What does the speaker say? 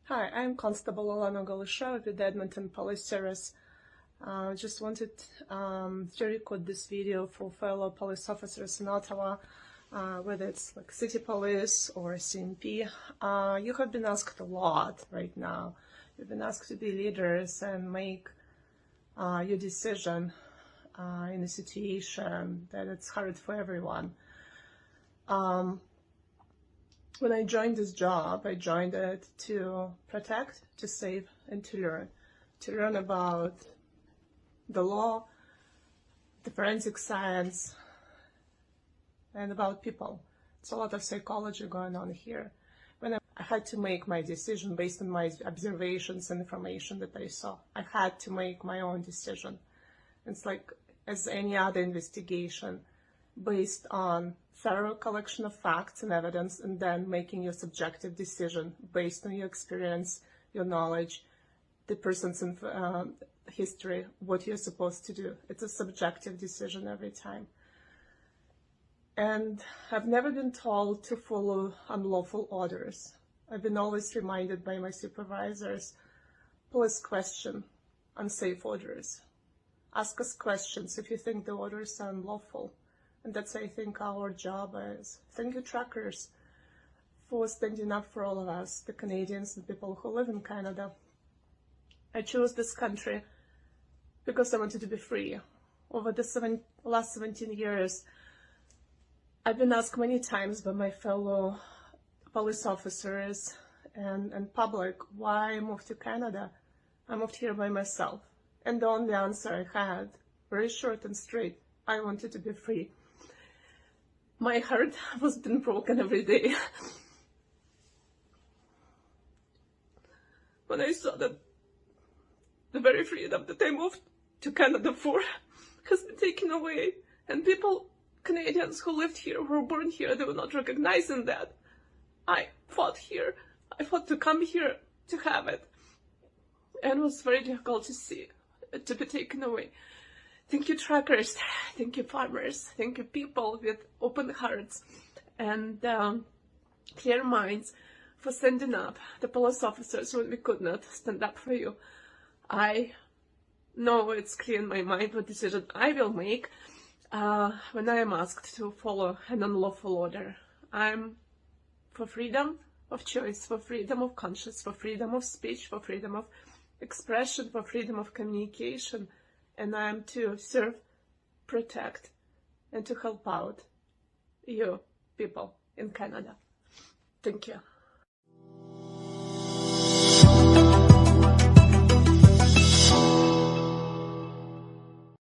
Hi, I'm Constable Alana Golisha with the Edmonton Police Service. Just wanted to record this video for fellow police officers in Ottawa, whether it's like city police or CMP. You have been asked a lot right now. You've been asked to be leaders and make your decision in a situation that it's hard for everyone. When I joined this job, I joined it to protect, to save, and to learn about the law, the forensic science, and about people. It's a lot of psychology going on here. When I had to make my decision based on my observations and information that I saw, I had to make my own decision. It's like as any other investigation, based on thorough collection of facts and evidence, and then making your subjective decision based on your experience, your knowledge, the person's history, what you're supposed to do. It's a subjective decision every time. And I've never been told to follow unlawful orders. I've been always reminded by my supervisors, please question unsafe orders. Ask us questions if you think the orders are unlawful. And that's, I think, our job is. Thank you, truckers, for standing up for all of us, the Canadians and people who live in Canada. I chose this country because I wanted to be free. Over the last 17 years, I've been asked many times by my fellow police officers and public why I moved to Canada. I moved here by myself. And the only answer I had, very short and straight, I wanted to be free. My heart was being broken every day when I saw that the very freedom that I moved to Canada for has been taken away. And people, Canadians who lived here, who were born here, they were not recognizing that. I fought here. I fought to come here to have it. And it was very difficult to see it to be taken away. Thank you, truckers. Thank you, farmers. Thank you, people with open hearts and clear minds, for standing up. The police officers, when we could not stand up for you. I know it's clear in my mind what decision I will make when I am asked to follow an unlawful order. I'm for freedom of choice, for freedom of conscience, for freedom of speech, for freedom of expression, for freedom of communication. And I am to serve, protect, and to help out you people in Canada. Thank you.